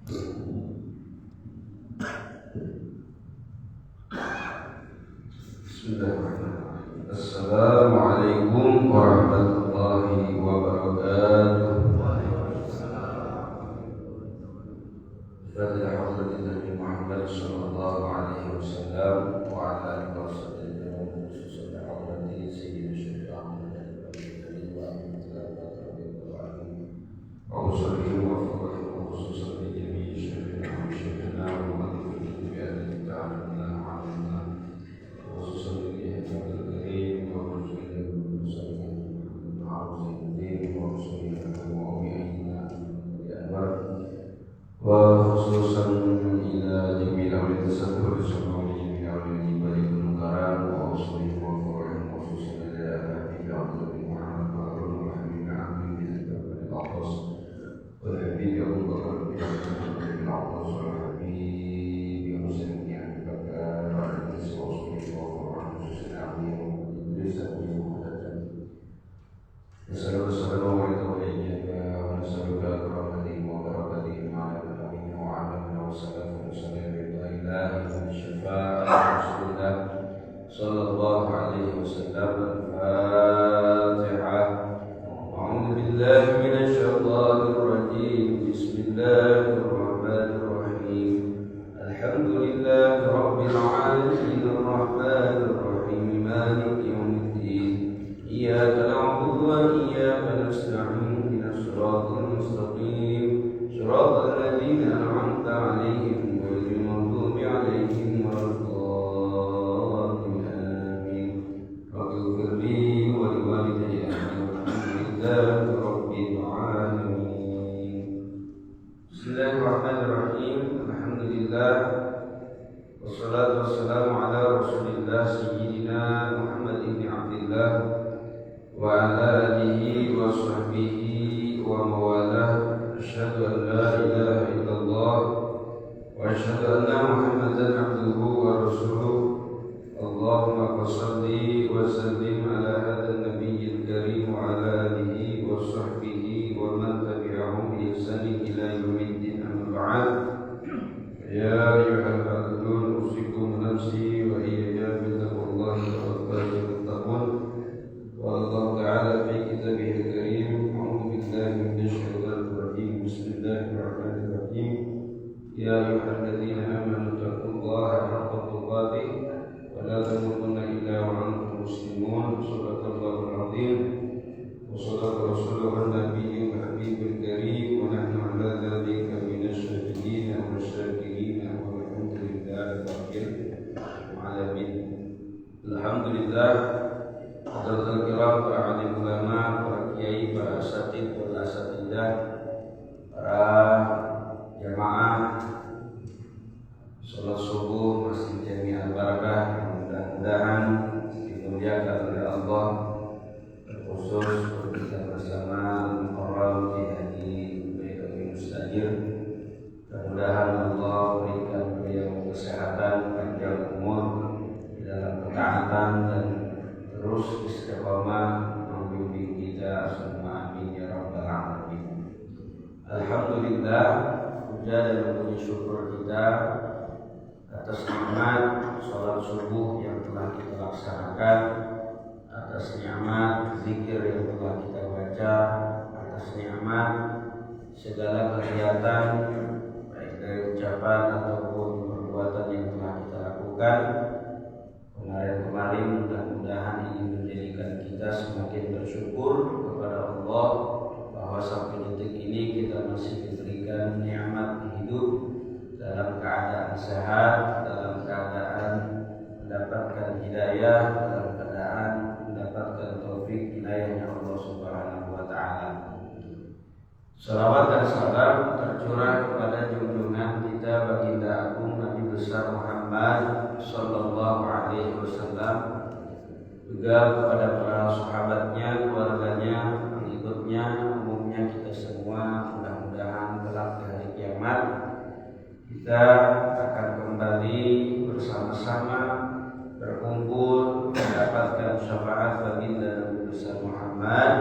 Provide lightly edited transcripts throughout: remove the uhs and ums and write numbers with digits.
Bismillahirrahmanirrahim. Assalamualaikum warahmatullahi wabarakatuh. Fatiha hadratin Nabi Muhammad sallallahu alaihi wasallam wa ala alihi wasallam khususnya hadratin Sayyidina Syekh Ahmad bin وخصوصا إلى جميع أولياء التصدق وجميع أولياء الجبال والمكرم وأصولهم وفروعهم وخصوصا إلى حبيب عبد محمد وهارون وحبيب عمرو بن العباس والحبيب أبو بكر بن العباس والحبيب مسلم بن أبي بكر وعلى وأصولهم وفروعهم وخصوصا علي وإدريس بن محمد نسألك السلام عليكم وإياك ونسألك كرامتهم وبركاتهم على الأمين وعلمنا وسلام وسلام بالله من الشفاعة رسول الله صلى الله عليه وسلم. الفاتحة. أعوذ بالله من الشيطان الرجيم. بسم الله الرحمن الرحيم. الحمد لله رب العالمين الرحمن الرحيم مالك يوم الدين. إياك نعبد وإياك نستعين. اهدنا الصراط المستقيم صراط الذين أنعمت عليهم غير المغضوب عليهم ولا الضالين. آمين. رب اغفر لي ولوالدي والحمد لله رب العالمين. بسم الله الرحمن الرحيم. الحمد لله والصلاة والسلام على رسول الله سيدنا محمد بن عبد الله وعلى آله وصحبه وموالاه. أشهد أن لا إله إلا الله وأشهد أن محمدا عبده ورسوله. اللهم صل وسلم على هذا النبي الكريم وعلى آله وصحبه ومن تبعهم بإحسان إلى يوم الدين. أما بعد. يا أيها العبادون أوصيكم نفسي وإياي بتقوى الله واتقون. قال الله تعالى في كتابه الكريم. أعوذ بالله من الشيطان الرجيم. بسم الله الرحمن الرحيم. يا أيها الذين آمنوا اتقوا الله حق تقاته ولا تموتن إلا وأنتم مسلمون. صدق الله العظيم وصدق رسوله النبي الحبيب الكريم ونحن على ذلك من الشاهدين والشاكرين والحمد لله رب العالمين. الحمد لله. Hadirin kiram, para alim ulama, para kiai, para asatid, para asatidah, para jamaah salat subuh Masjid Jami Al-Barakah, mudah-mudahan dimuliakan oleh Allah, terkhusus kita bersama Muharram di hari Baitul Mustajir. Mudah-mudahan Allah berikan beliau kesehatan, panjang umur di dalam ketaatan dan terus istiqamah membimbing kita semua. Amin ya rabbal alamin. Alhamdulillah, puja dan puji syukur kita atas nikmat salat subuh yang telah kita laksanakan, atas nikmat zikir yang telah kita baca, atas nikmat segala kegiatan baik dari ucapan ataupun perbuatan yang telah kita lakukan kemarin. Mudah-mudahan ini menjadikan kita semakin bersyukur kepada Allah bahwa sampai detik ini kita masih diberikan nikmat hidup dalam keadaan sehat, dalam keadaan mendapatkan hidayah, dalam keadaan mendapatkan taufik hidayahnya Allah Subhanahu wa taala. Salawat dan salam tercurah kepada junjungan kita baginda agung Nabi besar Muhammad sallallahu alaihi wasallam, juga kepada para sahabatnya, keluarganya, pengikutnya, umumnya kita semua. Mudah-mudahan kelak di hari kiamat kita akan kembali bersama-sama berkumpul mendapatkan syafaat baginda Nabi besar Muhammad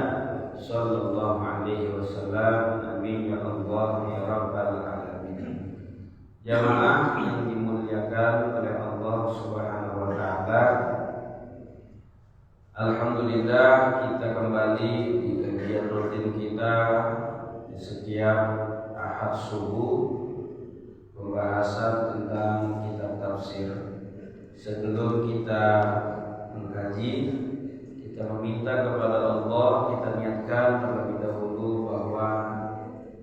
sallallahu alaihi wasallam. Amin ya Allah ya rabbal alamin. Jamaah yang dimuliakan oleh Allah Subhanahu wa taala. Alhamdulillah kita kembali di kajian rutin kita di setiap Ahad subuh, pembahasan tentang kitab tafsir. Sebelum kita mengkaji, kita meminta kepada Allah, kita niatkan terlebih dahulu bahwa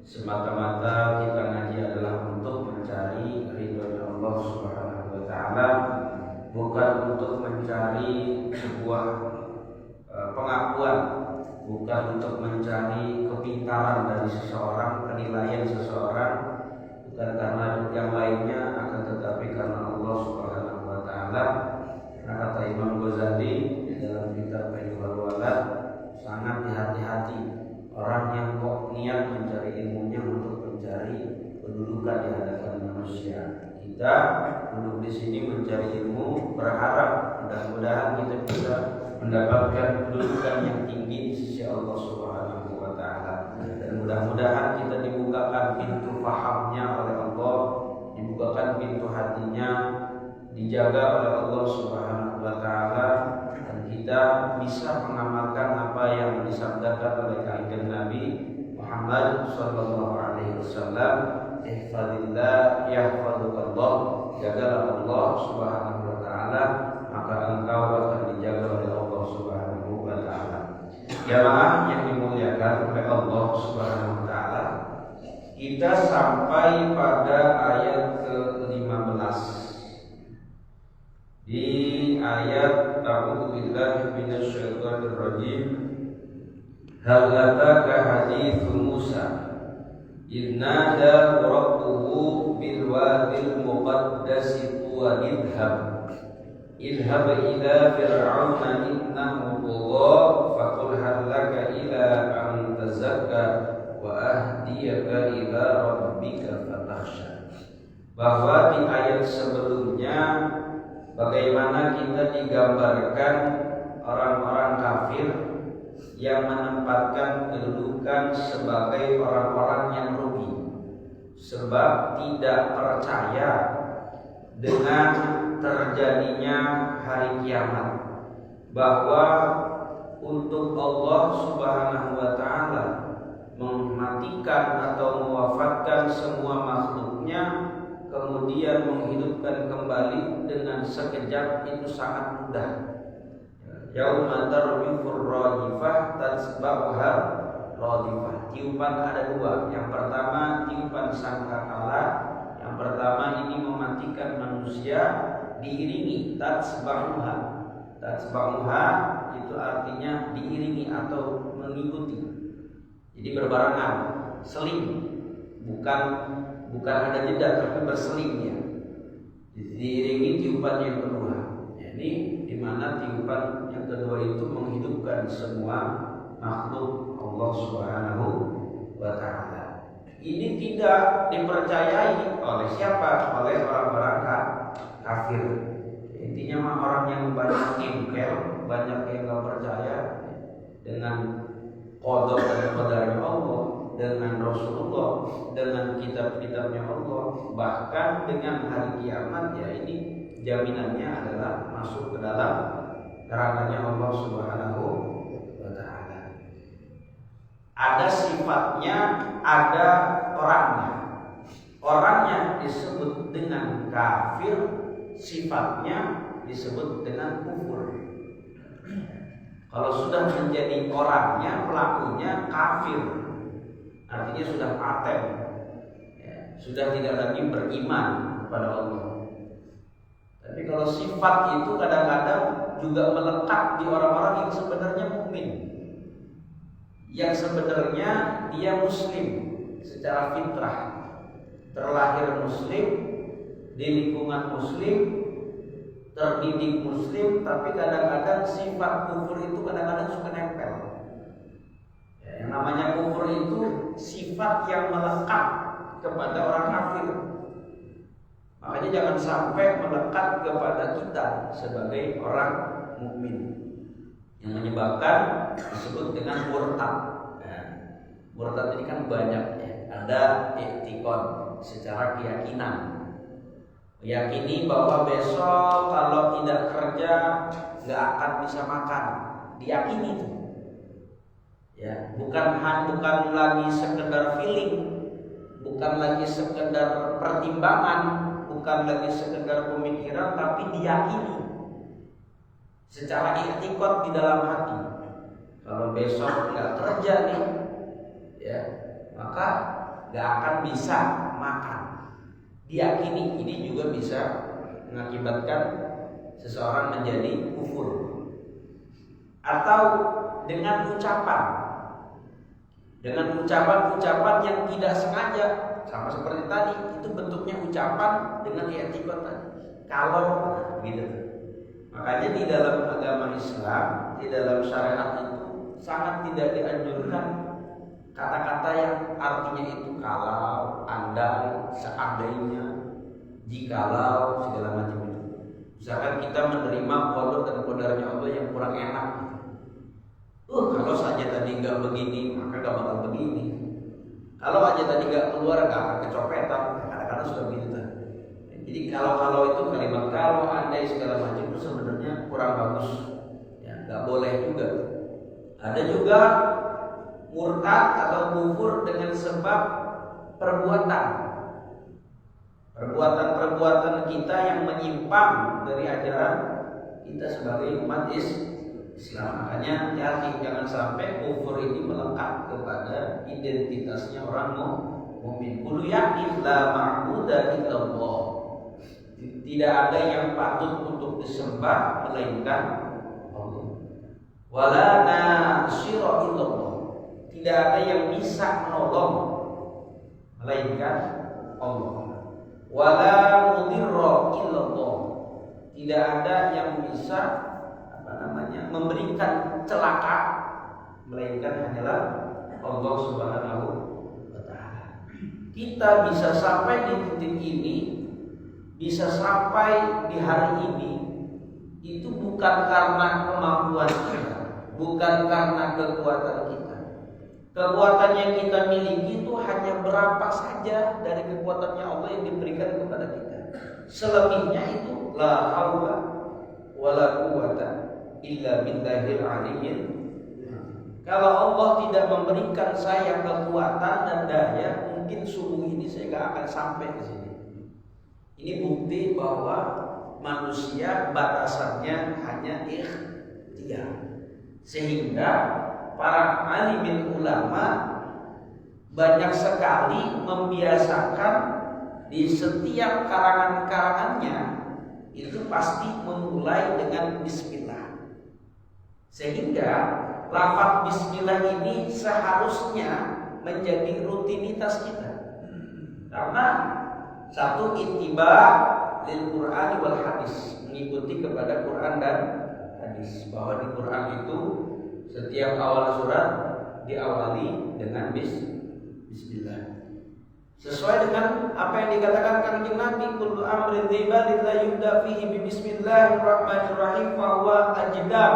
semata-mata kita ngaji adalah untuk mencari ridhonya Allah Subhanahu wa taala, bukan untuk mencari sebuah pengakuan, bukan untuk mencari kepintaran dari seseorang, penilaian seseorang, bukan karena yang lainnya, akan tetapi karena Allah Subhanahu wa taala. Kata Imam Ghazali di dalam kitab Fathul Walad, sangat hati-hati orang yang kok niat mencari ilmunya untuk mencari kedudukan di hadapan manusia. Kita duduk di sini mencari ilmu, berharap mudah-mudahan kita bisa mendapatkan kedudukan yang tinggi di sisi Allah Subhanahu wa taala. Dan mudah-mudahan kita dibukakan pintu pahamnya oleh Allah, dibukakan pintu hatinya, dijaga oleh Allah Subhanahu wa taala, dan kita bisa mengamalkan apa yang disabdakan oleh kanjeng Nabi Muhammad sallallahu alaihi wasallam, ihfazillah yahfazukallah, jagalah Allah Subhanahu wa taala maka engkau akan dijaga oleh Allah Subhanahu wa taala. Jamaah yang dimuliakan oleh Allah Subhanahu wa taala, kita sampai pada ayat ke-15. Di ayat A'udzubillahi minasyaitonir rajim, hal ataka haditsu Musa idh nada rabbuhu bil wadil muqaddasi tuwa idhhab ila fir'auna innahu tagha faqul hal laka ila an tazakka wa ahdiyaka ila rabbika fatakhsha. Bahwa di ayat sebelumnya bagaimana kita digambarkan orang-orang kafir yang menempatkan kedudukan sebagai orang-orang yang rugi, sebab tidak percaya dengan terjadinya hari kiamat, bahwa untuk Allah Subhanahu wa taala mematikan atau mewafatkan semua makhluknya, kemudian menghidupkan kembali dengan sekejap, itu sangat mudah. Yauma tarjufur rajifah tatsba'uha radifah. Tiupan ada dua. Yang pertama tiupan sangkakala. Yang pertama ini mematikan manusia, diiringi tatsba'uha. Tatsba'uha itu artinya diiringi atau mengikuti. Jadi berbarengan, seling. Bukan ada jeda tapi berselingnya. Diiringi tiupan yang kedua. Ini di mana tiupan yang kedua itu menghidupkan semua makhluk Allah Subhanahu wa taala. Ini tidak dipercayai oleh siapa? Oleh orang-orang kafir. Intinya mah orang yang banyak ingkar, banyak yang enggak percaya dengan qada dan qadarnya Allah, dengan Rasulullah, dengan kitab-kitabnya Allah, bahkan dengan hari kiamat. Ya, ini jaminannya adalah masuk ke dalam nerakanya Allah Subhanahu wa taala. Ada sifatnya, ada orangnya. Orangnya disebut dengan kafir, sifatnya disebut dengan kufur. Kalau sudah menjadi orangnya, pelakunya kafir, artinya sudah paten, ya, sudah tidak lagi beriman kepada Allah. Tapi kalau sifat itu kadang-kadang juga melekat di orang-orang yang sebenarnya mukmin, yang sebenarnya dia muslim secara fitrah, terlahir muslim, di lingkungan muslim, terdidik muslim, tapi kadang-kadang sifat kufur itu kadang-kadang suka nempel. Ya, yang namanya kufur itu sifat yang melekat kepada orang kafir. Makanya jangan sampai melekat kepada kita sebagai orang mukmin, yang menyebabkan disebut dengan murtad. Nah, murtad ini kan banyak ya. Ada i'tiqad secara keyakinan, Meyakini bahwa besok kalau tidak kerja nggak akan bisa makan. Diyakini itu. Ya, bukan lagi sekedar feeling, bukan lagi sekedar pertimbangan, bukan lagi sekedar pemikiran, tapi diyakini secara i'tiqad di dalam hati. Kalau besok nggak kerja nih, ya, maka nggak akan bisa makan. Diyakini ini juga bisa mengakibatkan seseorang menjadi kufur. Atau dengan ucapan yang tidak sengaja, sama seperti tadi, itu bentuknya ucapan dengan i'tiqad tadi. Kalau gitu. Makanya di dalam agama Islam, di dalam syariat itu sangat tidak dianjurkan kata-kata yang artinya itu kalau, andai, seandainya, jikalau, segala macam itu. Misalkan kita menerima qada dan qadarnya Allah yang kurang enak. Kalau saja tadi nggak begini, maka nggak bakal begini. Kalau aja tadi nggak keluar, nggak akan kecopetan. Kadang-kadang sudah begitu kan. Jadi kalau itu kalimat kalau, andai, segala macam itu sebenarnya kurang bagus. Ya, nggak boleh juga. Ada juga murtad atau kufur dengan sebab perbuatan kita yang menyimpang dari ajaran kita sebagai umat Islam. Makanya hati-hati, jangan sampai kufur ini melekat kepada identitasnya orang mukmin. Qul yakin la ma'budu illallah. Tidak ada yang patut untuk disembah melainkan Allah. Wala nasira illallah. Tidak ada yang bisa menolong melainkan Allah. Wala mudirra illallah. Tidak ada yang bisa memberikan celaka melainkan hanyalah Allah Subhanahu wa taala. Kita bisa sampai di titik ini, bisa sampai di hari ini, itu bukan karena kemampuan kita, bukan karena kekuatan kita. Kekuatan yang kita miliki itu hanya berapa saja dari kekuatannya Allah yang diberikan kepada kita. Selebihnya itu la haula wala quwwata illa billahil aliyyil. Kalau Allah tidak memberikan saya kekuatan dan daya, mungkin subuh ini saya gak akan sampai ke sini. Ini bukti bahwa manusia batasannya hanya ikhtiar. Sehingga para alimil ulama banyak sekali membiasakan di setiap karangan-karangannya itu pasti memulai dengan bismillah. Sehingga lafaz bismillah ini seharusnya menjadi rutinitas kita. Karena satu, ittiba lil Qur'an wal hadis, mengikuti kepada Quran dan hadis. Bahwa di Quran itu setiap awal surat diawali dengan bismillah. Sesuai dengan apa yang dikatakan Kanjeng Nabi, kullu amrin dzibal la yubda fihi bi bismillahirrahmanirrahim fa huwa ajdam.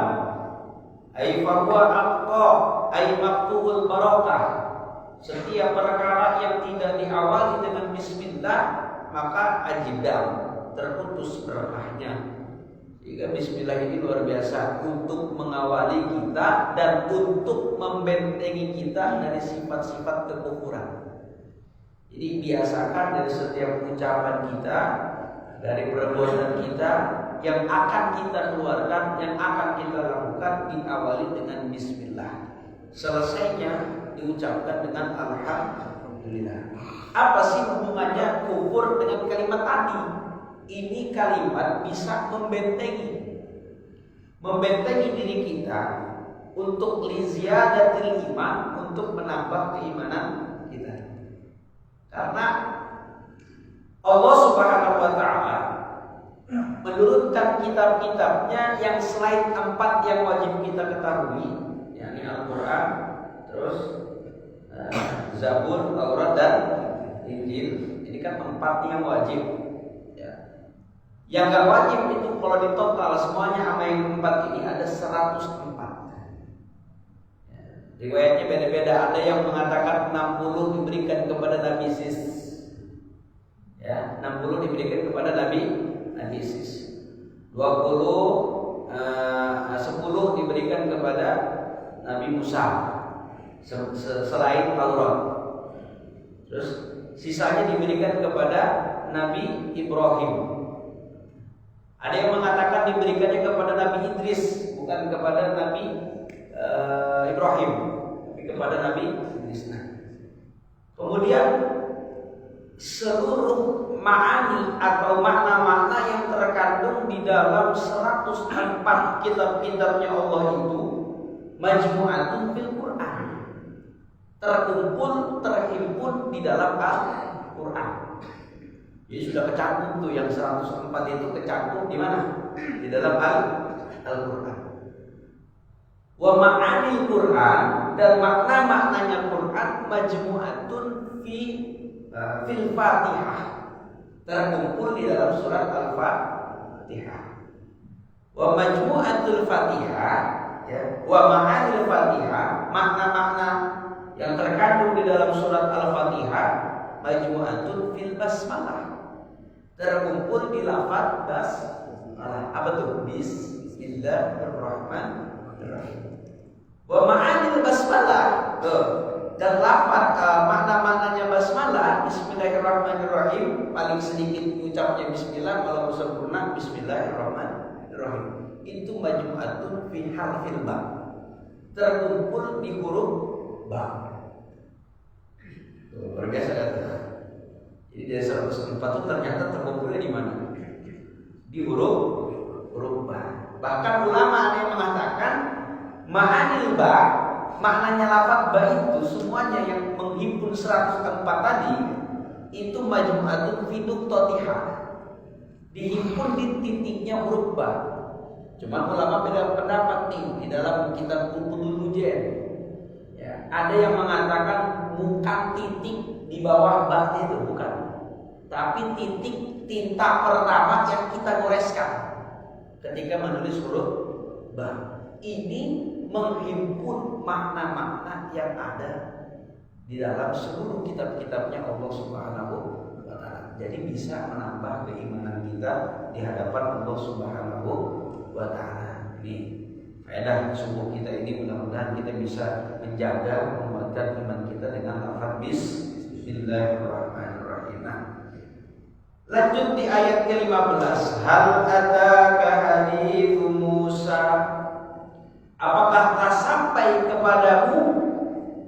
Ai fa huwa aqta, ai maqtuul barakah. Setiap perkara yang tidak diawali dengan bismillah maka ajdam, terputus berkahnya. Sehingga bismillah ini luar biasa untuk mengawali kita dan untuk membentengi kita dari sifat-sifat kekufuran. Jadi biasakan dari setiap ucapan kita, dari perbuatan kita yang akan kita keluarkan, yang akan kita lakukan diawali dengan bismillah. Selesainya diucapkan dengan alhamdulillah. Apa sih hubungannya kufur dengan kalimat tadi? Ini kalimat bisa membentengi diri kita untuk liziyadatil iman, untuk menambah keimanan kita. Karena Allah Subhanahu wa taala menurunkan kitab-kitabnya yang selain 4 yang wajib kita ketahui, yakni Al-Qur'an, terus Zabur, Taurat dan Injil. Ini kan 4 yang wajib. Yang gak wajib itu kalau ditotal semuanya sama yang 4 ini ada 104. Riwayatnya beda-beda. Ada yang mengatakan 60 diberikan kepada Nabi Sis, ya, 60 diberikan kepada Nabi Idris. 10 diberikan kepada Nabi Musa selain Taurat. Terus sisanya diberikan kepada Nabi Ibrahim. Ada yang mengatakan diberikannya kepada Nabi Idris, bukan kepada Nabi Ibrahim, tapi kepada Nabi Idris. Kemudian seluruh ma'ani atau makna-makna yang terkandung di dalam 104 kitab-kitabnya Allah itu majmu'atun fil Quran, terkumpul, terhimpun di dalam Al-Quran. Jadi sudah kecampur tuh yang 104 itu kecampur di mana? Di dalam Al-Quran. Wa ma'anil Quran, dan makna-maknanya Quran majmu'atun fil Fatihah, terkumpul di dalam surat Al-Fatihah. Wa majmu'atul Fatihah, ya, wa ma'anil Fatihah, makna-makna yang terkandung di dalam surat Al-Fatihah majmu'atun fil basmalah, terkumpul di lafaz basmalah. Apa tuh? Bismillahirrahmanirrahim. Wa ma'anil basmalah, dan lafaz makna-maknanya basmalah, bismillahirrahmanirrahim, paling sedikit ucapnya bismillah, kalau sempurna bismillahirrahmanirrahim. Itu majmu'atun fi harfil ba, terkumpul di huruf ba. Luar biasa kan? Jadi dari 104 itu ternyata terkumpulnya di mana? Di huruf ba. Bahkan ulama ada yang mengatakan ma'anil ba, maknanya lafaz ba itu semuanya yang menghimpun 104 tadi itu majmu'atun fi nuqtatihah, dihimpun di titiknya huruf ba. Cuma ulama beda pendapat nih di dalam kitab Qutbul Nujen. Ya, ada yang mengatakan bukan titik di bawah ba itu, bukan, tapi titik tinta pertama yang kita goreskan ketika menulis huruf ba. Ini menghimpun makna-makna yang ada di dalam seluruh kitab-kitabnya Allah Subhanahu wa Ta'ala. Jadi bisa menambah keimanan kita di hadapan Allah Subhanahu wa Ta'ala. Ini faedah subuh kita ini, mudah-mudahan kita bisa menjaga, menguatkan iman kita dengan lafaz Bismillahirrahmanirrahim. Lanjut di ayat ke-15. Hal ataka haditsu Musa, apakah telah sampai kepadamu?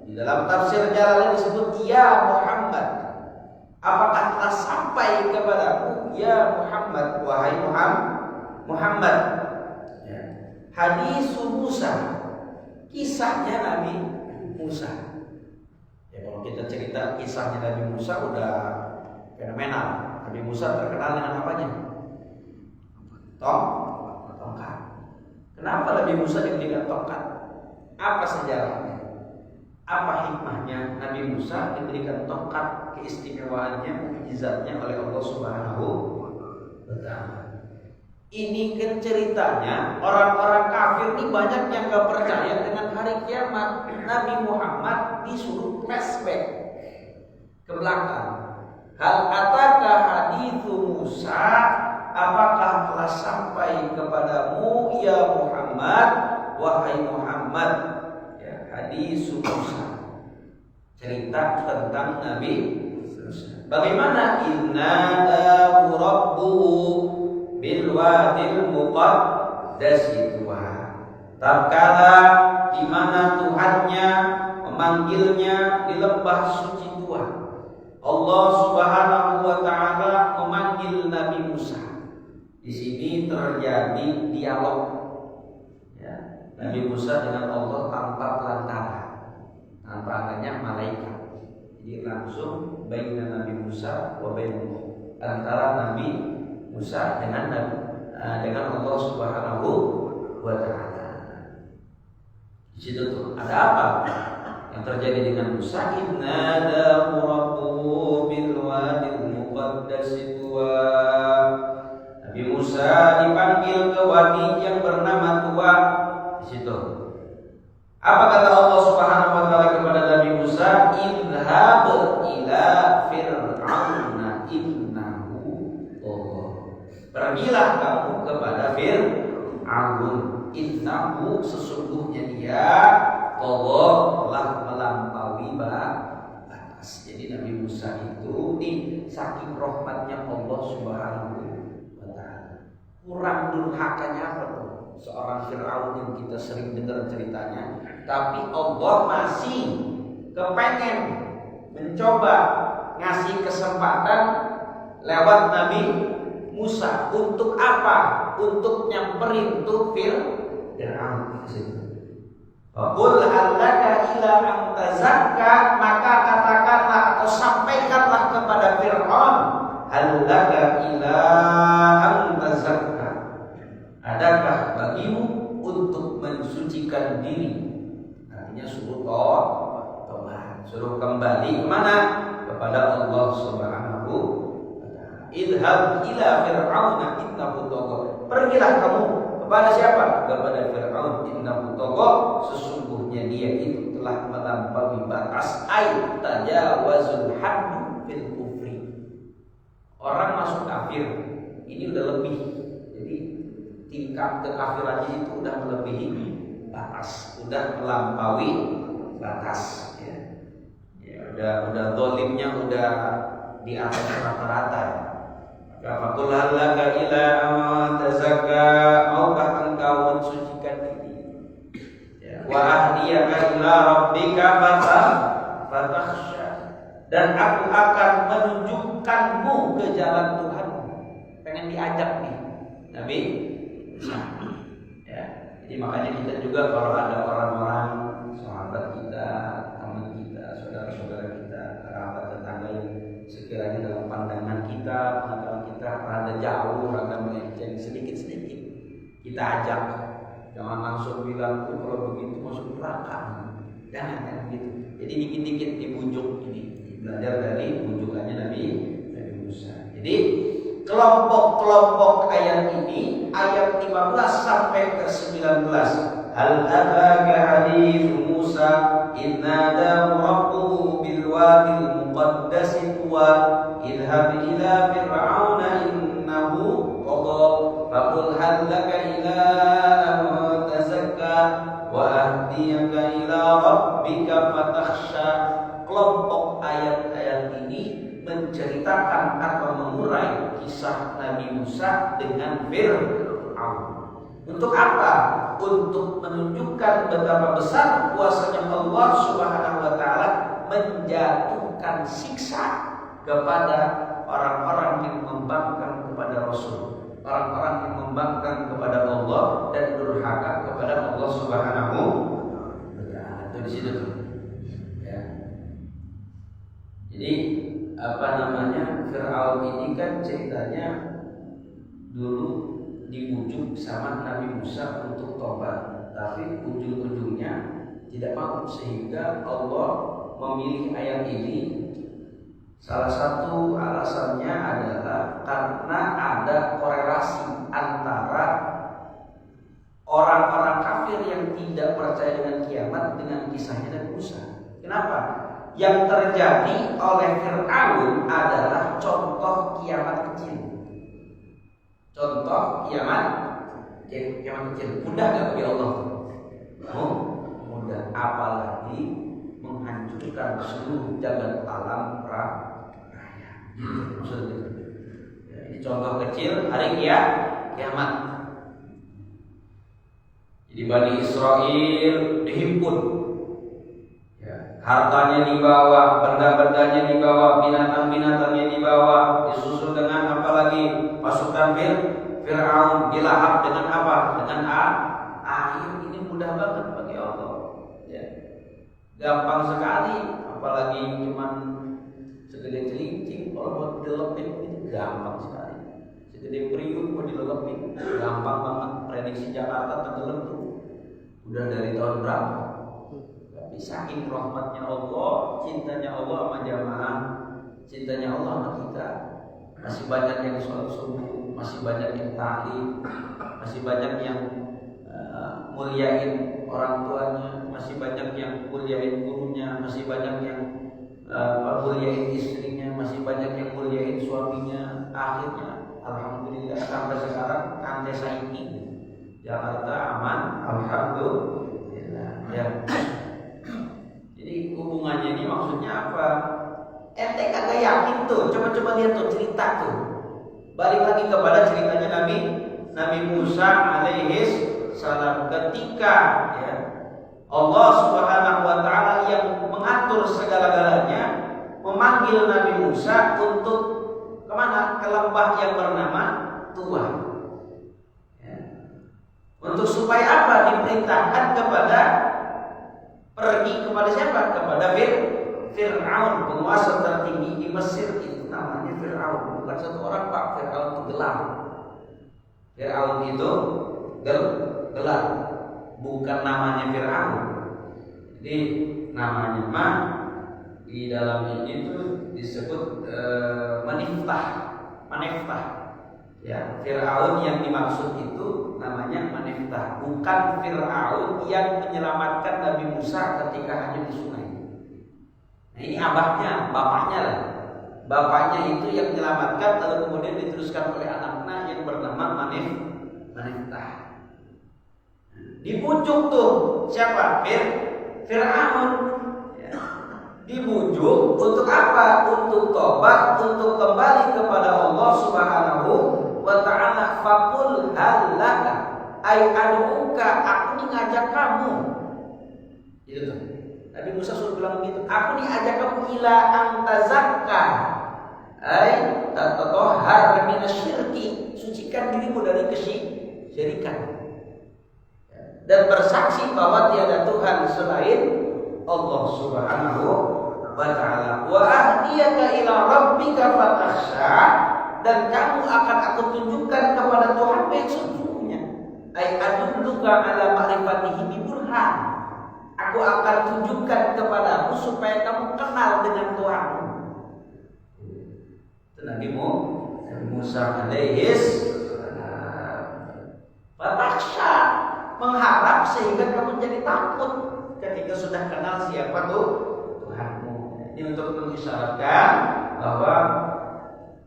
Di dalam tafsir Jalalain disebut ya Muhammad. Apakah telah sampai kepadamu ya Muhammad, wahai Muhammad, ya, hadis Musa, kisahnya Nabi Musa. Ya, kalau kita cerita kisahnya Nabi Musa udah fenomenal. Nabi Musa terkenal dengan apanya? Tongkat. Kenapa Nabi Musa diberikan tongkat? Apa sejarahnya? Apa hikmahnya Nabi Musa diberikan tongkat, keistimewaannya, mukjizatnya oleh Allah Subhanahu wa Ta'ala? Ini kan ceritanya orang-orang kafir ini banyak yang gak percaya dengan hari kiamat. Nabi Muhammad disuruh flashback ke belakang. Hal ataka haditsu Musa, apakah telah sampai kepadamu ya Muhammad, wahai Muhammad, ya, hadis Musa, cerita tentang Nabi Musa. Bagaimana innadahu rabbuhu bil wadil muqaddas tuwa, tatkala di mana Tuhannya memanggilnya di lembah suci tua. Allah Subhanahu wa Ta'ala memanggil Nabi Musa. Di sini terjadi dialog, ya, Nabi Musa dengan Allah tanpa perantara, tanpa adanya malaikat. Jadi langsung baina Nabi Musa wa bainahu, antara Nabi Musa dengan Allah Subhanahu wa Ta'ala. Di situ tuh ada apa yang terjadi dengan Musa? Innadahu rabbuhu bil wadil muqaddas tuwa. Nabi Musa dipanggil ke wadi yang bernama Tuwa. Di situ. Apa kata Allah Subhanahu wa Ta'ala kepada Nabi Musa? Idhhab ila fir'auna innahu Pergilah kamu kepada Fir'aun, innahu sesungguhnya dia telah melampaui batas. Jadi Nabi Musa itu saking rahmatnya Allah Subhanahu wa taala. Kurang durhakanya apa tuh? Seorang Fir'aun yang kita sering dengar ceritanya, tapi Allah masih kepengen mencoba ngasih kesempatan lewat Nabi Musa. Untuk apa? Untuk nyamperin tuh Fir'aun. Qul hal laka ila an tazakka, maka katakanlah atau sampaikanlah kepada Fir'aun, hal laka ila an tazakka, adakah bagimu untuk mensucikan diri? Artinya suruh tobat, suruh kembali kemana? Kepada Allah Subhanahu wa ta'ala. Idhab ila fir'auna innahu tagha. Pergilah kamu kepada siapa? Kepada Fir'aun, innahu tagha, sesungguhnya dia itu telah melampaui batas, ay tajawazul hadd fil kufri. Orang masuk kafir ini udah lebih. Jadi tingkat kekafirannya itu udah melebihi batas, udah melampaui batas. Udah zalimnya udah di atas rata-rata. Faqul hal laka ila an tazakka, maukah engkau mensucikan diri? Wa ahdiyaka ila rabbika fatakhsha, dan aku akan menunjukkanmu ke jalan Tuhanmu. Pengen diajak nih Nabi Musa. Ya, jadi makanya kita juga kalau ada orang-orang sahabat kita, teman kita, saudara-saudara kita, kerabat tetangga yang sekiranya dalam pandangan kita, pengetahuan kita rada jauh, rada melenceng sedikit-sedikit, kita ajak. Jangan langsung bilang tuh kalau begitu masuk neraka. Jangan gitu. Jadi dikit-dikit dibujuk. Ini belajar dari bujukannya Nabi Musa. Jadi kelompok-kelompok ayat ini, ayat 15 sampai ke 19. Hal ataka hadithu Musa innada rabbuhu bil wadil muqaddas tuwa idhhab ila fir'auna innahu tagha faqul hal laka ila an tazakka wa ahdiyaka ila rabbika fatakhsha. Kelompok ayat-ayat ini menceritakan atau mengurai kisah Nabi Musa dengan Fir'aun. Untuk apa? Untuk menunjukkan betapa besar kuasanya Allah Subhanahu wa taala menjatuhkan siksa kepada orang-orang yang membangkang kepada Rasul, orang-orang yang membangkang kepada Allah dan durhaka kepada Allah Subhanahu wa taala. Itu di situ. Ya. Jadi Fir'aun ini kan ceritanya dulu dibujuk sama Nabi Musa untuk tobat, tapi ujung-ujungnya tidak mau, sehingga Allah memilih ayat ini. Salah satu alasannya adalah karena ada korelasi antara orang-orang kafir yang tidak percaya dengan kiamat dengan kisahnya Nabi Musa. Kenapa? Yang terjadi oleh Fir'aun adalah contoh kiamat kecil. Contoh kiamat kecil. Mudah gak bagi Allah? Mudah. Apalagi menghancurkan seluruh jagat alam raya. Maksudnya ini contoh kecil hari kiamat. Jadi Bani Israel dihimpun, hartanya dibawa, benda-bendanya dibawa, binatang-binatangnya dibawa, disusul dengan apa lagi? Pasukan Fir'aun dilahap dengan apa? Dengan air. Ini mudah banget bagi Allah. Ya. Gampang sekali, apalagi cuman segede celincing, kalau buat dilelepin itu gampang sekali. Segede periuk mau dilelepin, gampang banget. Prediksi Jakarta tenggelam tuh udah dari tahun berapa? Tapi saking rahmatnya Allah, cintanya Allah sama jamaah, cintanya Allah sama kita, masih banyak yang sholat subuh, masih banyak yang ta'lim, masih banyak yang muliain orang tuanya, masih banyak yang muliain gurunya, masih banyak yang muliain istrinya, masih banyak yang muliain suaminya, akhirnya alhamdulillah sampai sekarang kan desa ini Jakarta aman, alhamdulillah. Ya. Jadi hubungannya ini maksudnya apa? Ente kagak yakin tuh, coba-coba lihat tuh cerita tuh. Balik lagi kepada ceritanya Nabi Musa alaihis salam ketika ya Allah Subhanahu wa taala yang mengatur segala-galanya memanggil Nabi Musa untuk kemana? Ke lembah yang bernama Tuwa. Ya. Untuk supaya apa? Diperintahkan kepada pergi kepada siapa? Kepada Fir'aun, penguasa tertinggi di Mesir itu namanya Fir'aun. Bukan satu orang Pak, Fir'aun itu gelar. Fir'aun itu gelar, bukan namanya Fir'aun. Jadi namanya mah di dalam ini itu disebut Maniftah. Ya, Fir'aun yang dimaksud itu namanya Maniftah, bukan Fir'aun yang menyelamatkan Nabi Musa ketika hanyut di sungai. Nah, ini abahnya, bapaknya lah. Bapaknya itu yang menyelamatkan lalu kemudian diteruskan oleh anaknya yang bernama Maniftah. Dibujuk tuh siapa? Fir'aun. Ya. Dibujuk untuk apa? Untuk tobat, untuk kembali kepada Allah Subhanahu wa ta'ala. Faqul halaka ay ad'uka, aku nih ngajak kamu. Gitu tuh. Nabi Musa suruh bilang begitu, aku nih ajak kamu ila antazakka ay tatahhar minasyirki, sucikan dirimu dari kesyirikan dan bersaksi bahwa tiada Tuhan selain Allah Subhanahu wa ta'ala. Wa ahdiyaka ila rabbika fatakhsha, dan kamu akan aku tunjukkan kepada Tuhan yang sesungguhnya. Ai adulluka ala ma'rifatihi bi burhan, aku akan tunjukkan kepadamu supaya kamu kenal dengan Tuhanmu. Itu Nabi Musa alaihis fatakhsha, mengharap sehingga kamu jadi takut ketika sudah kenal siapa tuh Tuhanmu. Ini untuk mengisyaratkan bahwa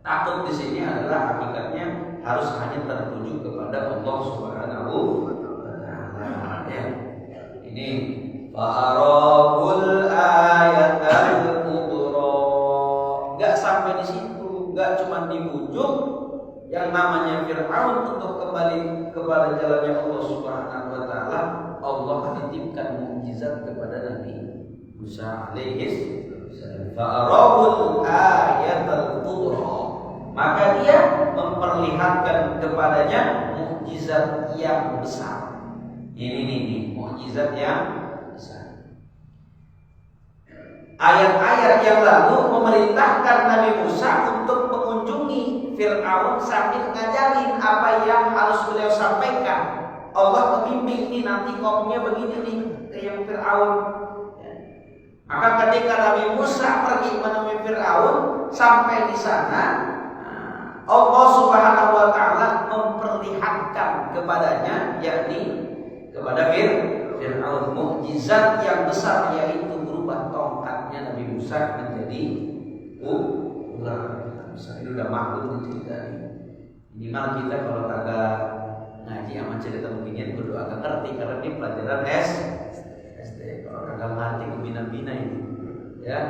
takut di sini adalah hakikatnya harus hanya tertuju kepada Allah Subhanahu wa taala. Ya. Ini fa'araqul ayatal kubra. Enggak sampai di situ, enggak cuma dibujuk yang namanya Fir'aun untuk kembali kepada jalannya Allah Subhanahu wa taala. Allah menitipkan mukjizat kepada Nabi Musa alaihis salam. Fa'arahul ayatal kubra, maka dia memperlihatkan kepadanya mukjizat yang besar. Ini mukjizat yang besar. Ayat-ayat yang lalu memerintahkan Nabi Musa untuk mengunjungi Fir'aun sambil ngajarin apa yang harus beliau sampaikan. Allah membimbing nih, nanti ngomongnya begini nih ke yang Fir'aun. Maka ketika Nabi Musa pergi menemui Fir'aun, sampai di sana Allah Subhanahu wa taala memperlihatkan kepadanya, yakni kepada Fir'aun, mukjizat yang besar, yaitu berubah tongkatnya Nabi Musa menjadi ular. Ini udah maklum cerita ini. Minimal kita kalau kagak ngaji sama cerita beginian kudu agak ngerti, karena ini pelajaran SD. Kalau kagak ngerti kebina-bina ini, ya.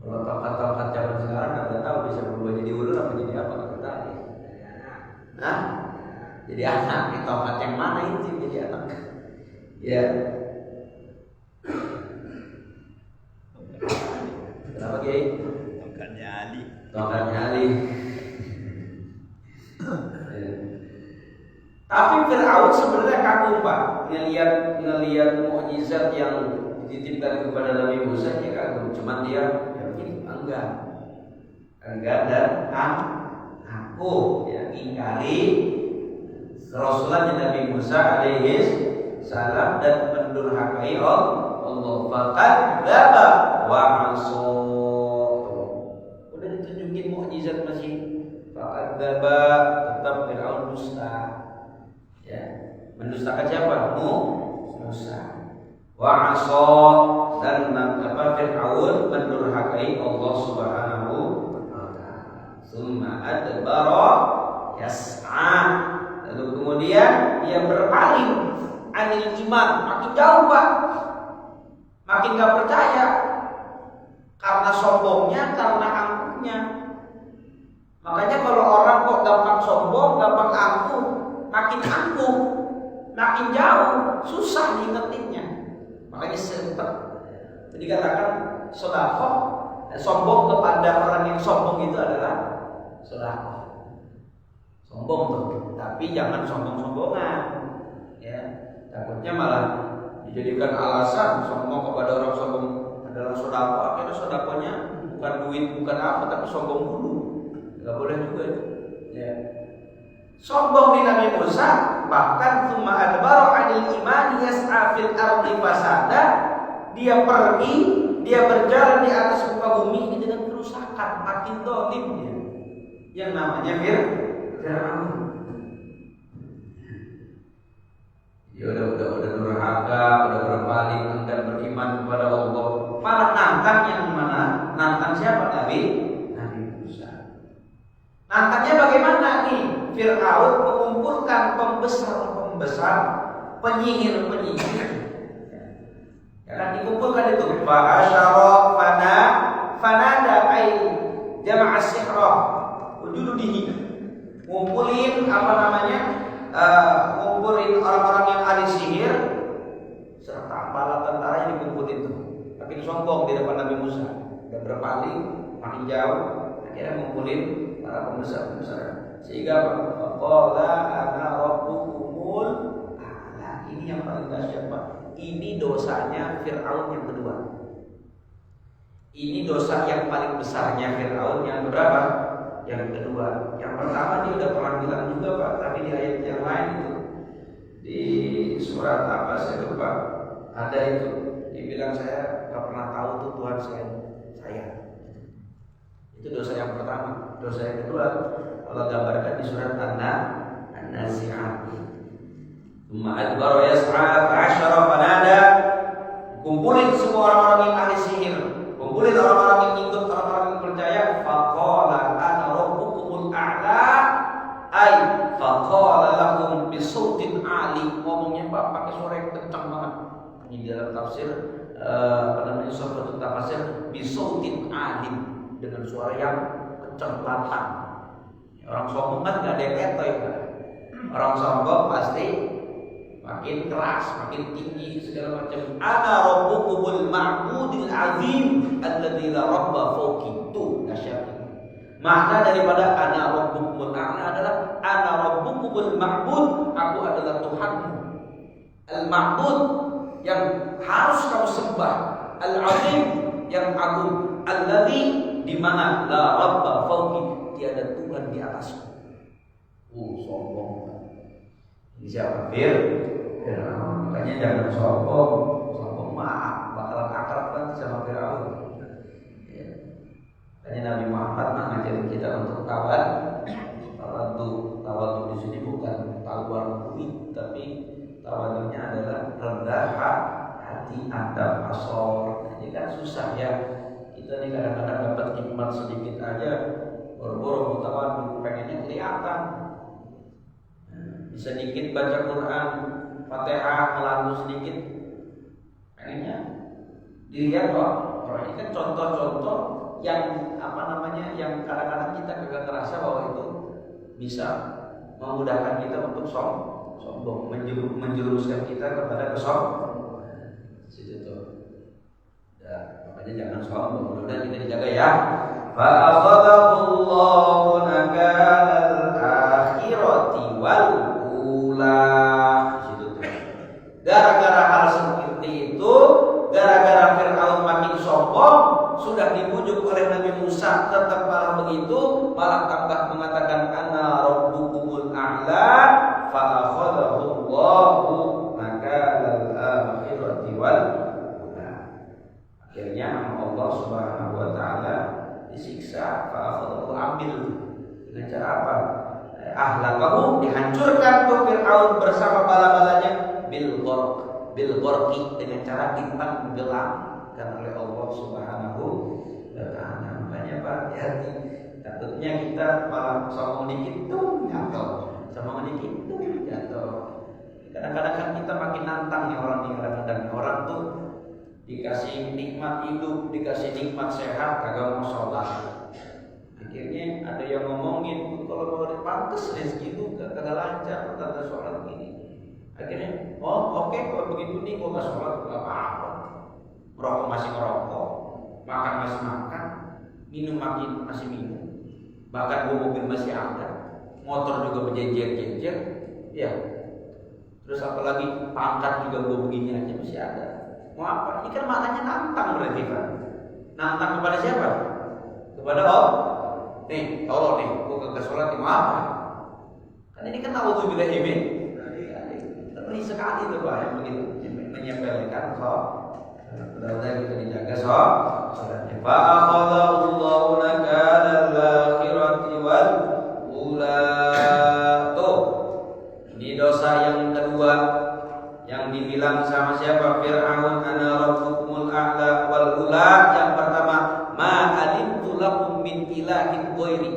Kalau tongkat-tongkat zaman sekarang kagak tahu bisa berubah jadi ular apa jadi apa, kagak tahu. Nah, jadi anak di tongkat yang mana itu jadi anak? Ya. Kenapa Kiai? Tongkatnya Ali. Tapi Fir'aun sebenarnya kagum Pak, ngelihat mukjizat yang dititipkan kepada Nabi Musa, dia kagum. Cuman dia enggak dan aku ya ingkari kerasulannya Nabi Musa alaihis salam dan mendurhakai Allah. Faqad dzaba wa aso. Udah ditunjukin mukjizat masih faqad dzaba, tetap Fir'aun dusta. Ya, mendustakan siapa? Musa. Wa aso, dan Fir'aun mendurhakai mengingkari Allah Subhanahu wa taala. Tsumma adbara yas'a. Lalu kemudian dia berpaling anil iman, makin jauh Pak. Makin gak percaya. Karena sombongnya, karena angkuhnya. Makanya kalau orang kok gampang sombong, gampang angkuh, makin angkuh, makin jauh, susah diingetinnya. Makanya sempet dikatakan sedekah, sombong kepada orang yang sombong itu adalah sedekah. Sombong tuh, tapi jangan sombong-sombongan. Ya, takutnya malah dijadikan alasan sombong kepada orang sombong adalah sedekah. Akhirnya sedekahnya bukan duit, bukan apa, tapi sombong dulu. Gak boleh juga. Ya. Sombong di Nabi Musa, bahkan tsumma adbara 'anil iman yas'a fil ardi fasada. Dia pergi, dia berjalan di atas muka bumi ini dengan kerusakan, makin zalim dia. Yang namanya Fir'aun. Dia udah durhaka, udah berpaling dan beriman kepada Allah. Malah nantang yang mana? Nantang siapa? Nabi Musa. Nantangnya bagaimana nih? Fir'aun mengumpulkan pembesar-pembesar, penyihir-penyihir. Ya kan dikumpulkan itu. Fa'asyara fanada ay jama'a sihra wujududihi. Ngumpulin ngumpulin orang-orang yang ahli sihir serta bala tentara yang dikumpulin itu. Makin sombong di depan Nabi Musa. Udah berpaling, makin jauh, akhirnya ngumpulin para pembesar-pembesar. Sehingga qala ana rabbukumul a'la. Ini yang paling dahsyat Pak. Ini dosanya Fir'aun yang kedua. Ini dosa yang paling besarnya Fir'aun yang berapa? Yang kedua. Yang pertama dia udah pernah bilang juga Pak, tapi di ayat yang lain itu di surat apa saya lupa. Ada itu dibilang saya gak pernah tahu tuh Tuhan saya. Itu dosa yang pertama. Dosa yang kedua Allah gambarkan di surat An-Nazi'at. Tsumma adbara yas'a fa'asyara fanada. Kumpulin semua orang-orang yang ahli sihir, kumpulin orang-orang yang ikut, orang-orang yang percaya. Faqala ana rabbukumul a'la. Ay faqala lahum bisautin 'ali. Ngomongnya Pak pakai suara yang kencang banget. Ini dalam tafsir Suratul Tafsir bisautin 'ali, dengan suara yang kencang lantang. Orang sombong kan gak ada yang etoy kan. Orang sombong pasti makin keras, makin tinggi segala macam. Ana rabbukumul ma'budil azim alladzi la rabba fawqi. Itu dahsyat. Makna daripada ana rabbukumul a'la adalah ana rabbukumul ma'bud. Aku adalah Tuhanmu. Al-ma'bud yang harus kamu sembah. Al-azim yang agung. Alladzi di mana la rabba fawqi. Tiada Tuhan di atasku. Sombong. Ini siapa? Fir'aun. Makanya jangan sombong. Sombong mah bakalan akrab kan sama Fir'aun. Ya. Makanya Nabi Muhammad ngajarin kita untuk tawadu di sini bukan tawar bumi, tapi tawadunya adalah rendah hati, adab, asor. Ini kan susah ya. Kita nih kadang-kadang dapat nikmat sedikit aja, boro-boro mutawadu, pengennya kelihatan. Sedikit baca Quran, Fatihah, melantu sedikit, pengennya dilihat loh. Ini kan contoh-contoh yang yang kadang-kadang kita kagak terasa bahwa itu bisa memudahkan kita untuk sombong, menjuruskan kita kepada kesombongan. Situ tuh. Ya, makanya jangan sombong. Mudah-mudahan kita dijaga ya. Fa akhadahullahu nakalal akhirati wal gara-gara hal seperti itu, gara-gara Fir'aun makin sombong, sudah dibujuk oleh Nabi Musa tetap malah begitu, malah tambah mengatakan ana rabbukumul a'la fa akhadahu Allahu nakalal akhirati wal ula. Akhirnya Allah Subhanahu wa taala disiksa, fa akhadahu, ambil dengan cara apa? Ahlakahu, dihancurkan tuh Fir'aun bersama bala-balanya bil gharqi, dengan cara ditenggelamkan oleh Allah Subhanahu wa Pak, hati-hati. Takutnya kita malah sombong dikit tuh jatuh, sombong dikit tuh jatuh. Kadang-kadang kan kita makin nantang nih orang nih, kadang-kadang orang tuh dikasih nikmat hidup, dikasih nikmat sehat, kagak mau sholat. Akhirnya ada yang ngomongin, kalau mau pantas rezeki lu kagak lancar, kagak sholat gini. Akhirnya, oh oke, kalau begitu nih gua nggak sholat nggak apa-apa. Merokok masih ngerokok, makan masih makan, minum masih minum. Bahkan gua mobil masih ada, motor juga berjejer-jejer, ya. Terus apalagi pangkat juga gua begini aja masih ada. Mau apa? Ini kan maknanya nantang berarti Pak. Nantang kepada siapa? Kepada Allah. Nih, Allah nih, gua kagak sholat mau apa? Kan ini kan naudzubillah min. Ngeri sekali tuh Pak yang begitu menyepelekan sholat. Mudah-mudahan kita dijaga sholatnya. Fa akhadallahu nakala al-akhirati wal ula. Tuh. Ini dosa yang kedua yang dibilang sama siapa? Fir'aun ana rabbukumul a'la wal ula. Yang pertama, ma alimtu lakum min ilahin ghairi.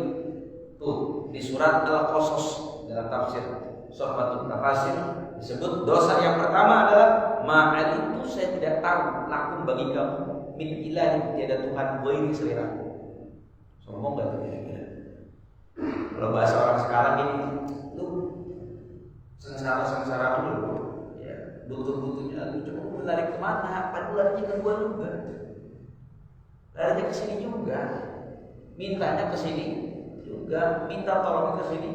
Tuh, di surat Al-Qasas dalam tafsir Suhbatut Tafasir disebut dosa yang pertama adalah ma alimtu, saya tidak tahu lakum bagi kamu min ilahin, tiada Tuhan ghairi selain aku. Sombong enggak tuh kira-kira? Kalau bahasa orang sekarang ini, lu sengsara dulu. Butuh-butuhnya lu coba mau lari kemana? Padahal larinya ke gua juga, larinya ke sini juga, mintanya ke sini juga, minta tolong ke sini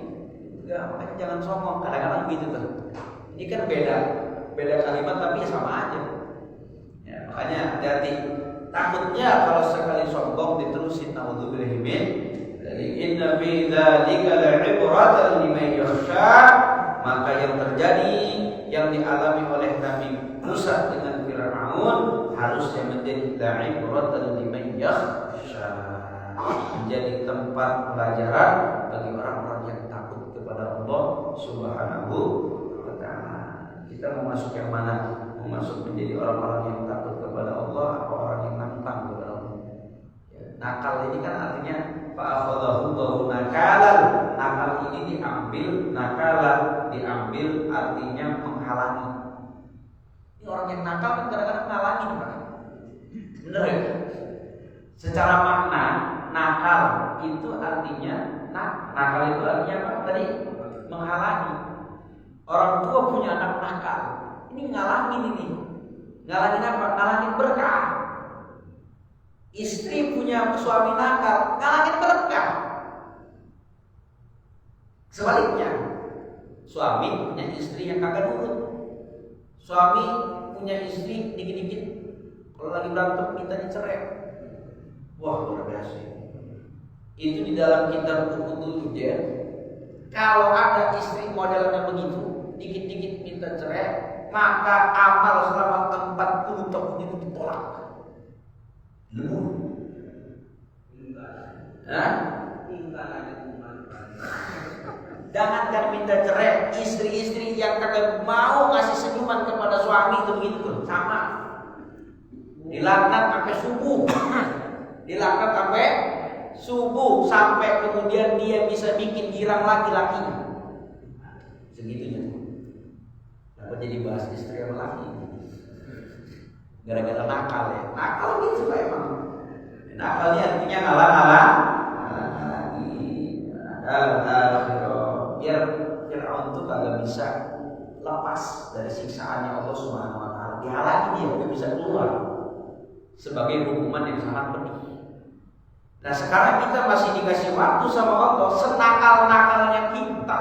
juga. Makanya jangan sombong. Kadang-kadang gitu tuh. Ini kan beda kalimat tapi sama aja. Ya, makanya hati-hati. Takutnya kalau sekali sombong diterusin naudzubillahi min. Jadi inna fi dzalika la'ibratan liman yakhsha. Maka yang terjadi, yang dialami oleh Nabi Musa dengan Fir'aun harusnya menjadi la'ibratan liman yakhsha, menjadi tempat pelajaran bagi orang-orang yang takut kepada Allah Subhanahu wa ta'ala. Kita mau masuk yang mana? Mau masuk menjadi orang-orang yang takut kepada Allah atau orang yang nantang kepada Allah? Ya, nakal ini kan artinya fa'akhadhahu nakalan. Nakal ini diambil, nakalan diambil artinya menghalangi. Ini orang yang nakal kan kadang-kadang menghalangi, Pak. Benar ya? Secara makna nakal itu artinya nakal itu artinya apa? Tadi menghalangi. Orang tua punya anak nakal, ini ngalangin ini. Ngalangin apa? Ngalangin berkah. Istri punya suami nakal, ngalangin berkah. Sebaliknya, suami punya istri yang kagak nurut. Suami punya istri dikit-dikit kalau lagi berantem minta dicerai. Wah, luar biasa. Itu di dalam kitab Uqudul Hijab. Kalau ada istri modelnya begitu, dikit-dikit minta cerai, maka amal selama 40 tahun itu ditolak. Jangankan minta cerai, istri-istri yang kagak mau kasih senyuman kepada suami itu begitu tuh, sama. Dilaknat sampai subuh. Dilaknat sampai subuh, sampai kemudian dia bisa bikin girang laki-lakinya. Segitunya. Dapat jadi bahas istri sama laki. Gara-gara nakal ya. Nakal gitu Pak emang. Nakal ini artinya ngalah-ngalah. Biar Fir'aun itu kagak bisa lepas dari siksaannya Allah Subhanahu wa ta'ala. Dihalangi dia udah bisa keluar sebagai hukuman yang sangat pedih. Nah sekarang kita masih dikasih waktu sama Allah, senakal-nakalnya kita,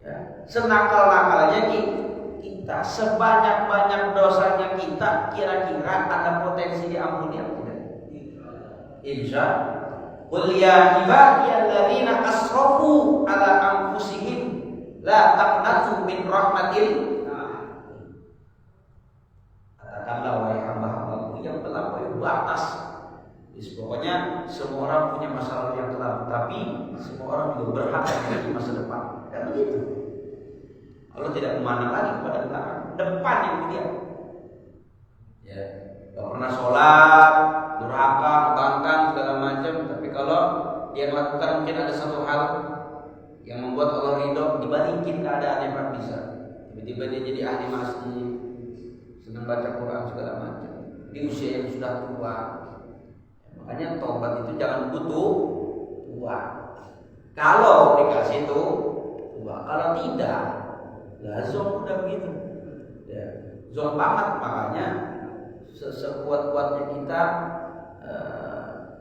ya, senakal-nakalnya kita, sebanyak-banyak dosanya kita, kira-kira ada potensi diampuni atau tidak? Insya Qul ya ibadiyalladzina asrafu ala anfusihim la taqnatu min rahmatillah. Katakanlah wahai hamba-hambaku yang telah batas. Pokoknya semua orang punya masa lalu yang kelam, tapi semua orang juga berhak memiliki masa depan. Dan begitu. Allah tidak memandang lagi kepada belakang, depan yang dia. Ya, gak pernah sholat, durhaka PHK, bangkan segala macam. Tapi kalau dia melakukan mungkin ada satu hal yang membuat Allah ridho, dibalikin keadaannya Pak bisa. Tiba-tiba dia jadi ahli masjid, senang baca Quran segala macam di usia yang sudah tua. Makanya tobat itu jangan butuh tua. Kalau dikasih itu tua, kalau tidak, lah zong udah begitu. Ya, zong banget. Makanya sekuat-kuatnya kita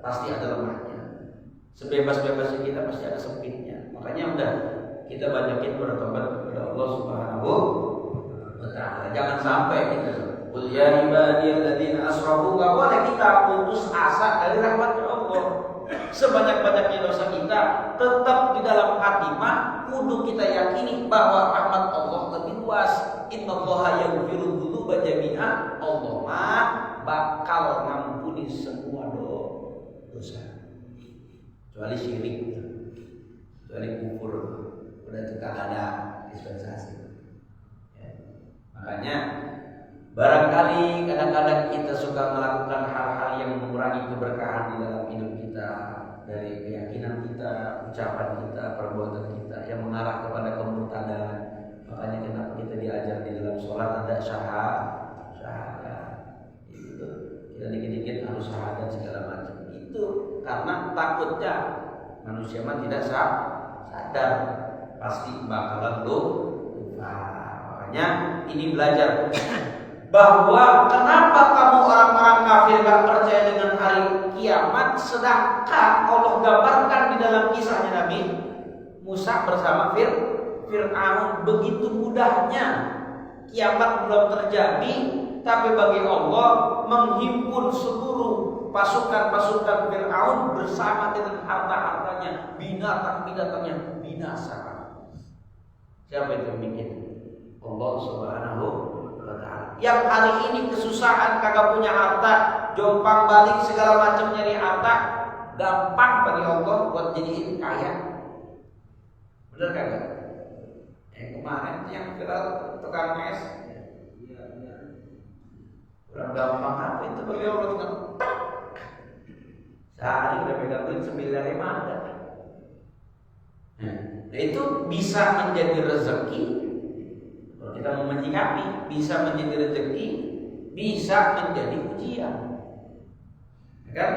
pasti ada lemahnya. Sebebas-bebasnya kita pasti ada sempitnya. Makanya udah kita banyakin bertobat kepada Allah Subhanahu wa taala. Jangan sampai kita qul ya ibadiyalladzina asrafu, enggak boleh kita putus asa dari rahmatnya Allah. Sebanyak-banyaknya dosa kita tetap di dalam hati mah kudu kita yakini bahwa rahmat Allah lebih luas. Innallaha yaghfiru dzunuba jami'a. Allah mah bakal ngampuni semua dosa. Kecuali syirik, kecuali kufur, udah itu kan ada dispensasi. Ya. Makanya barangkali kadang-kadang kita suka melakukan hal-hal yang mengurangi keberkahan di dalam hidup kita, dari keyakinan kita, ucapan kita, perbuatan kita yang mengarah kepada kemurtadan. Makanya kenapa kita diajar di dalam sholat ada syahadat. Itu kita dikit-dikit harus syahadat segala macam. Itu karena takutnya manusia mah tidak sadar pasti bakalan lupa. Makanya ini belajar bahwa kenapa kamu orang-orang kafir gak percaya dengan hari kiamat, sedangkan Allah gambarkan di dalam kisahnya Nabi Musa bersama Fir'aun begitu mudahnya kiamat belum terjadi, tapi bagi Allah menghimpun seluruh pasukan-pasukan Fir'aun bersama dengan harta-hartanya, binatang-binatangnya binasa. Siapa itu yang bikin? Allah Subhanahu wa ta'ala. Yang hari ini kesusahan, kagak punya harta, jompang balik segala macam nyari harta, gampang bagi Allah buat jadiin kaya. Bener kagak? Yang kemarin yang viral tukang es, kurang gampang apa itu bagi Allah tinggal sehari udah pegang duit 9.500 ada. Nah itu bisa menjadi rezeki. Kalau kita mau menyikapi, bisa menjadi rezeki, bisa menjadi ujian. Ya kan?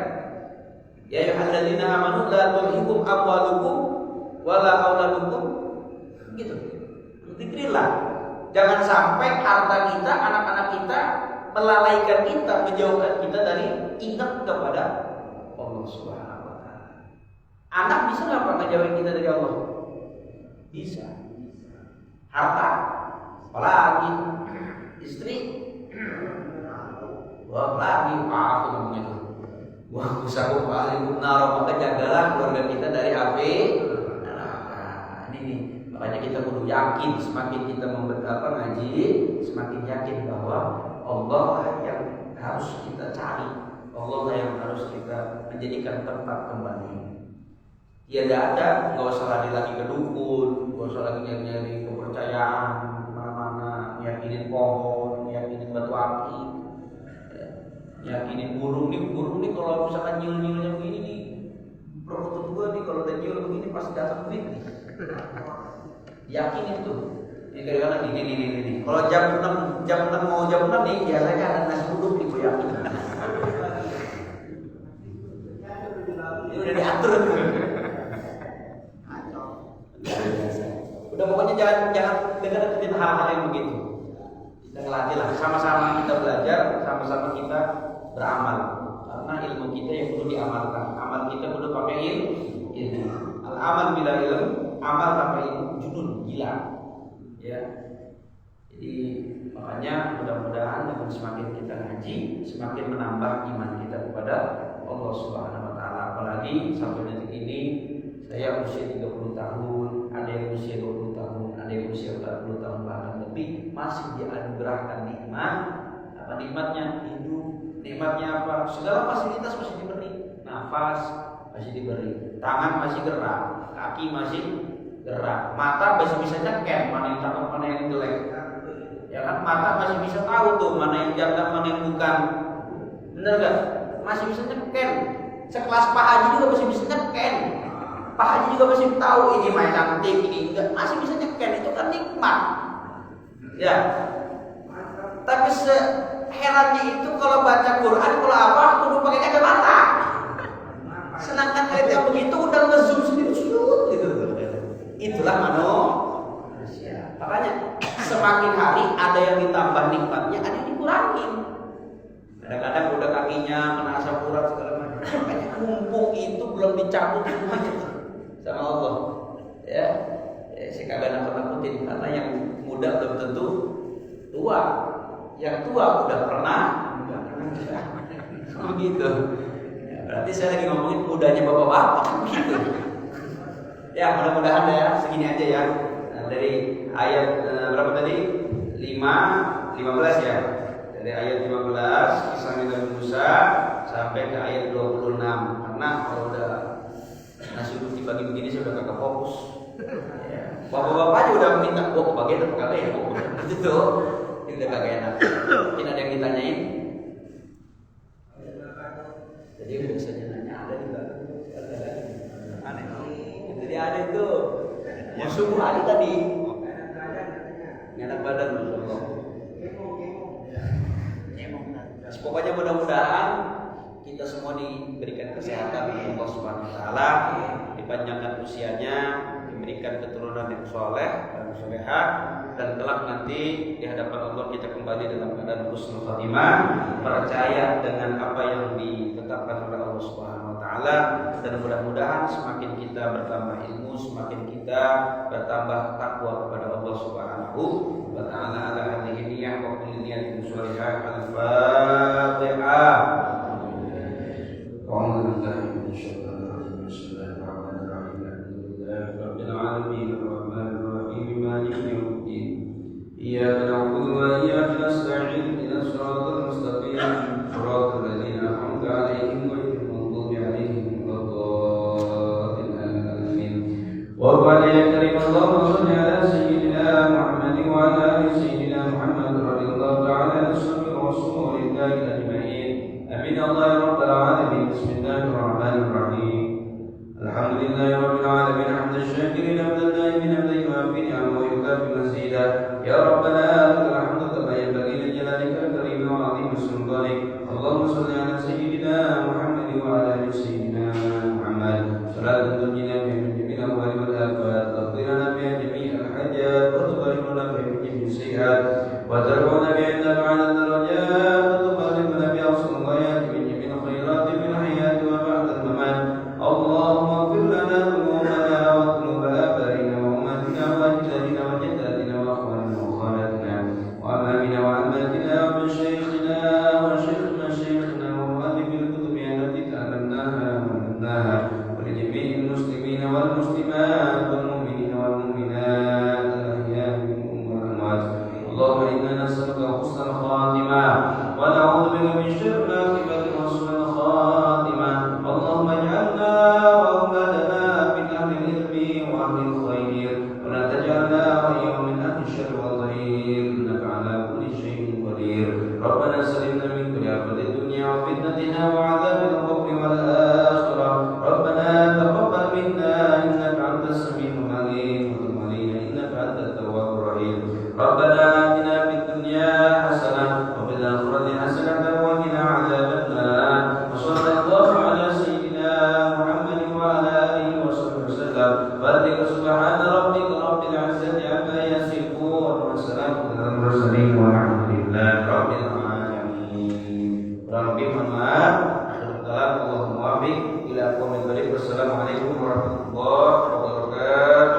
Ya ayyuhalladzina amanu la tulhikum amwalukum wala auladukum. Gitu. Zikrillah. Jangan sampai harta kita, anak-anak kita melalaikan kita, menjauhkan kita dari ingat kepada Allah Subhanahu wa ta'ala. Anak bisa nggak ngejauhin kita dari Allah? Bisa. Harta, apalagi istri, apalagi aku ngomong itu. Wah, usahaku paling naruh, maka jagalah keluarga kita dari api neraka. Ini nih, makanya kita perlu yakin. Semakin kita ngaji, semakin yakin bahwa Allah yang harus kita cari, Allah yang harus kita menjadikan tempat kembali. Tiada ada, nggak usah lagi ke dukun, nggak usah lagi nyari kepercayaan mana-mana, yakinin pohon, yakinin batu api, yakinin burung nih kalau misalkan nyil-nyilnya begini nih, perut gua nih kalau udah nyil begini pasti datang duit nih. Yakinin tuh. Ini kadang-kadang ini. Kalau jam 6 mau jam 6 nih biasanya ada nasi uduk nih, gue yakin. Ini udah diatur tuh. Udah pokoknya jangan deketin hal-hal yang begitu. Kita ngelatih lah, sama-sama kita belajar, sama-sama kita beramal. Karena ilmu kita yang perlu diamalkan. Amal kita perlu pakai ilmu. Al-amal bila ilmu, amal tanpa ilmu junun, gila. Ya. Jadi makanya mudah-mudahan dengan semakin kita ngaji, semakin menambah iman kita kepada Allah Subhanahu wa taala. Apalagi sampai detik ini saya usia 30 tahun, ada yang usia 20 tahun, ada yang usia 40 tahun bahkan lebih, masih dianugerahkan nikmat. Apa nikmatnya? Hidup. Nikmatnya apa? Segala fasilitas masih diberi. Nafas masih diberi, tangan masih gerak, kaki masih gerak, mata masih bisa nyeker mana yang cakep mana yang jelek. Ya kan, mata masih bisa tahu tuh mana yang jaga mana yang bukan. Bener gak? masih bisa nyeken. Sekelas Pak Haji juga masih bisa nyeken. Pak Haji juga masih tahu ini main aktif, ini enggak, masih bisa nyeken, itu kan nikmat. Ya. Tapi herannya itu kalau baca Quran, kalau apa kudu pakai kacamata. Sedangkan kalau yang begitu udah ngezoom sendiri gitu. Itulah manusia. Makanya semakin hari ada yang ditambah nikmatnya, ada yang dikurangin. Kadang-kadang udah kakinya kena asam urat segala macam. Makanya mumpung itu belum dicabut semuanya sama Allah. Ya, saya kagak nakut-nakutin karena yang muda belum tentu tua. Yang tua udah pernah begitu. Ya, berarti saya lagi ngomongin mudanya bapak-bapak gitu. Ya, mudah-mudahan ya segini aja ya. Nah, dari ayat berapa tadi? 15 ya. Dari ayat 15 kisah Nabi Musa sampai ke ayat 26. Karena kalau udah nasi putih pagi begini saya udah kagak fokus. Ya. Bapak-bapak aja udah minta bagian apa kagak ya? Gitu. Ini udah kagak enak. Mungkin ada yang ditanyain. Jadi biasanya nanya ada di belakang. Aneh. Jadi ada itu. Yang subuh ada tadi. Enak badan Masya Pokoknya mudah-mudahan kita semua diberikan kesehatan oleh Allah Subhanahu wa taala, dipanjangkan usianya, diberikan keturunan yang soleh dan solehah, dan kelak nanti di hadapan Allah kita kembali dalam keadaan husnul khatimah, percaya dengan apa yang ditetapkan oleh Allah Subhanahu wa taala, dan mudah-mudahan semakin kita bertambah ilmu, semakin kita bertambah takwa kepada Allah Subhanahu wa taala. Ala hadhihi niyyah wa kulli niyatin shalihah. Al-Fatihah. A'udzu billahi minasyaitonir rajim. Bismillahirrahmanirrahim. Alhamdulillahirabbil alamin arrahmanir rahim maliki yaumiddin. Iyyaka na'budu wa iyyaka nasta'in. Ihdinas siratal mustaqim. Shiratal ladzina an'amta 'alaihim ghairil maghdubi 'alaihim waladdallin. Amin. Wa barik Allahumma shalli 'ala sayyidina Muhammad wa 'ala ali sayyidina Muhammad radhiyallahu ta'ala anhu rasulillahi ajma'in. Amin Allah ya rabbal alamin. Bismillahirrahmanirrahim. Alhamdulillahi rabbil alamin hamdan syakirin hamdan daimin hamdan yuwafi ni'amahu wa yukafi mazidah. Ya rabbana lakal hamdu kama yanbaghi li jalalika al-karim wa 'azimi sultanik. Allahumma shalli 'ala sayyidina Muhammad wa 'ala ali sayyidina Muhammad. Salatan tunjina biha min jami'il ahwali wal afat, taqdirana biha jami'al hajat, wa tuqarribuna biha min jami'is sayyi'at, wa tarfa'una biha indaka 'ala darajat, wa tuqarribuna biha ila ghayat min jami'il khairat fil hayat wa ba'da al-mamat. Allahumma ighfir lana dhunubana wa dhunuba abaina wa ummatina wa ajdadina wa jaddatina wa akhwanina wa khalatina wa amamina wa ammatina wa masyayikhina wa masyayikhina wa mu'allifil kutubi allati ta'allamnaha wa 'allamnaha wa li jami'il muslimina wal muslimat wal mu'minina wal mu'minat al-ahya'i minhum wal amwat. Allahumma inna nas'aluka husnal khatimah wa na'udzu bika min syarril akhibati wa su'il khatimah. Allahumma ij'alna wa auladana min ahli al-ilmi wa ahli al-khair wa la taj'alna wa min ahli syarri wal dhair. Innaka 'ala kulli syai'in qadir. Rabbana salimna min kulli afati dunya wa fitnatiha wa 'adzabil qabri wal akhirah. Rabbana taqabbal minna innaka antas samiul 'alim wa tub 'alaina innaka antat tawwabur rahim. Rabbana atina fid dunya hasanah wa fil akhirati hasanah wa qina 'adzaban nar. Wa sallallahu 'ala sayyidina Muhammad wa 'ala alihi wa sahbihi wasallam. Wa subhana rabbika rabbil 'izzati 'amma yasifun wa salamun 'alal mursalin walhamdulillahi rabbil alamin. Rabbi maaf. Akhirul kalam Allahumma wafiq ila aqwamil barik. Wassalamualaikum warahmatullahi wabarakatuh.